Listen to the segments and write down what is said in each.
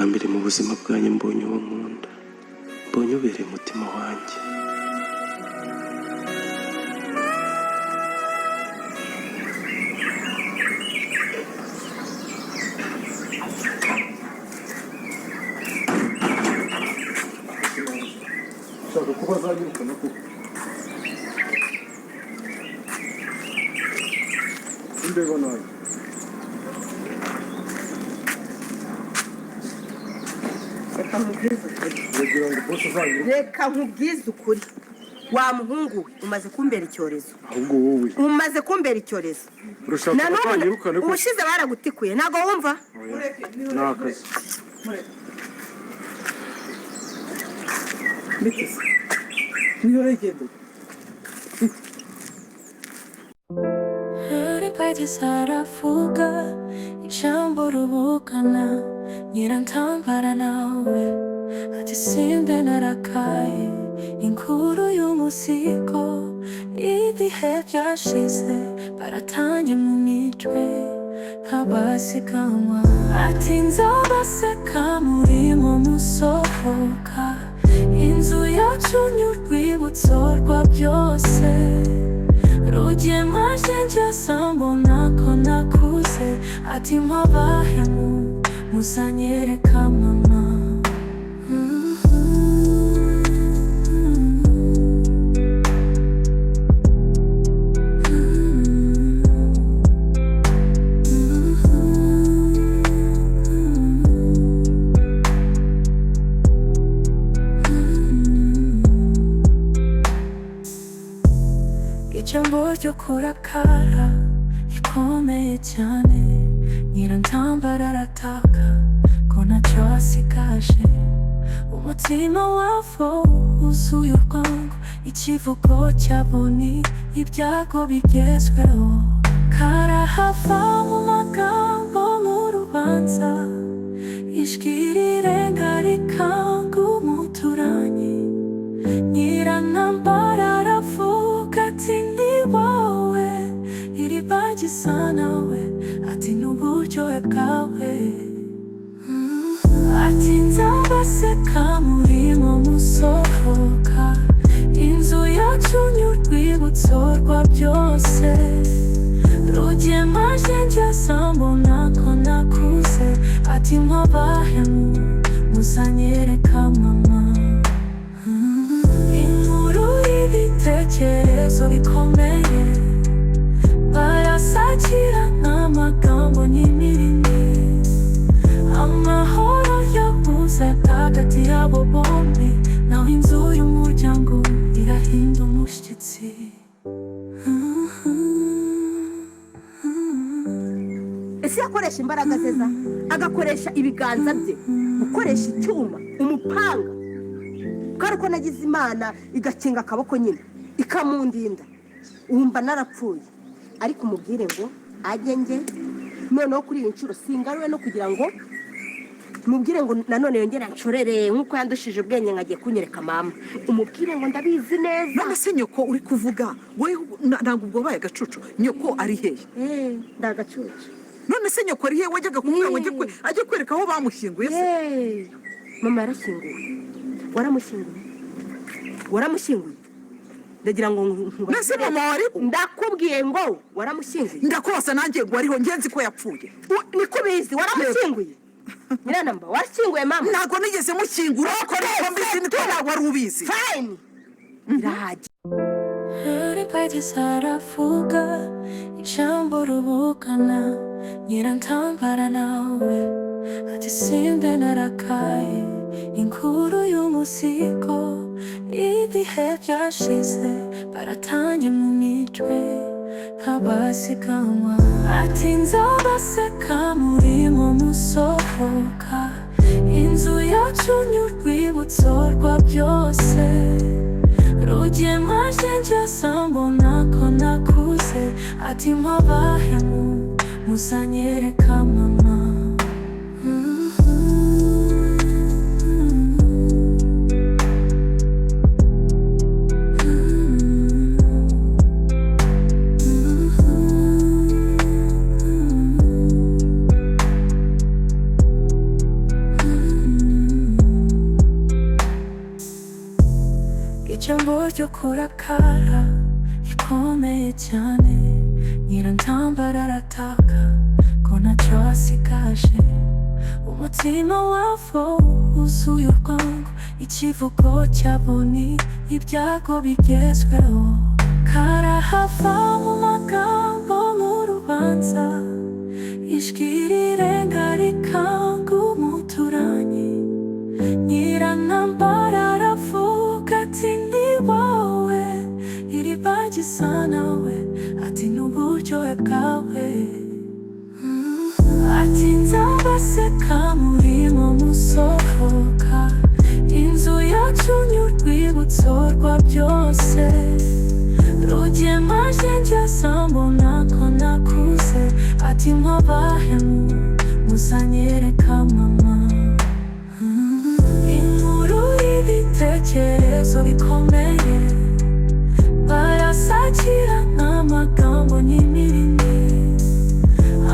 bwa mbere mu buzima bwanjye mbonye uwo nkunda, mbonye ubereye umutima wanjye. Shaka kuba zanyirukana kuko imbeba nayo reka nkubwize ukuri. Wa muhungu we umaze kumbera icyorezo. ahubwo wowe Umaze kumbera icyorezo. urashaka kuba zanyirukana kuko Ubushize baragutikuye ntago wumva. nakazi Biteze niyo regendo Iribagiza aravuga ijambo rubukana nyirantambara nawe ati simbe narakaye inkuru y'umusigo ibihe byashize baratange mu mitwe nk'abasiganwa ati nzabaseka murimo musohoka inzu yacu n'urwibutso rwa byose rugema njya mbona ko nakuze ati mpabahemu muzanyereka mama. ijambo ryo kurakara rikomeye cyane nyirantambara arataka ko ntacyo asigaje umutima wavo wuzuye urwango ikivugo cyabo ni ibyago bigezweho karahava mu magambo mu rubanza ijwi rirenga rikanga umuturanyi nyirantambara aravuga ati ni wowe iribagiza nawe ati n'uburyohe bwawe ati nzabaseka murimo musohoka inzu yacu n'urwibutso rwa byose rugema njya mbona ko nakuze ati mpabahemu muzanyereka mama. Inkuru y'ibitekerezo bikomeye barasakira n'amagambo n'imirimo amahoro yabuze hagati yabo bombi naho inzu y'umuryango irahinda umushyitsi. Ese yakoresha imbaraga ze agakoresha ibiganza bye gukoresha icyuma umupanga kandi uko nagize Imana igakinga akaboko nyine ikamundinda wumva narapfuye ariko umubwire ngo ajye nge noneho kuri iyi nshuro singaruwe no kugira ngo mubwire ngo nanone yongera nshorere nk'uko yandushije ubwenge nkagiye kunyereka mama umubwire ngo ndabizi neza. none se nyoko uri kuvuga wowe ntabwo ubwo baye agacucu nyoko ari hehe? ndagacucu. none se nyoko ari hehe wajyaga kuvuga ngo ajye kwereka aho bamushyinguye se? Mama yarashyinguwe. Waramushyinguye ndagira ngo nase mama wariho ndakubwiye ngo waramushyinguye ndakosa nanjye ngo wariho ngenzi ko yapfuye niko bizi waramushyinguye nyiranamba washyinguye mama ntabwo nigeze mushyingura ko mbizi niko ntabwo wari ubizi fine irahagi. Iribagiza aravuga ijambo rubukana nyirantambara nawe ati simbe narakaye inkuru y'umusigo ibihe byashize baratange mu mitwe nk'abasiganwa ati nzabaseka murimo musohoka inzu yacu n'urwibutso rwa byose rugema njya mbona ko nakuze ati mpabahemu muzanyereka mama. ryo kurakara ikomeye cyane, nyirantambara arataka ko ntacyo asigaje. Umutima wavo wuzuye urwango, ikivugo cyabo ni ibyago bigezweho. Karahava mu magambo mu rubanza, ijwi rirenga rikanga umuturanyi. Nyirantambara aravuga ati ni wowe, Iribagiza nawe ati n'uburyohe bwawe. Ati nzabaseka murimo musohoka, inzu yacu ni urwibutso rwa byose. Rugema njya mbona ko nakuze, ati mwabahemu muzanyereka mama. Inkuru y'ibitekerezo bikomeye, barasakira n'amagambo n'imirimo.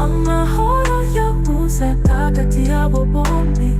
Amahoro yabuze hagati yabo bombi,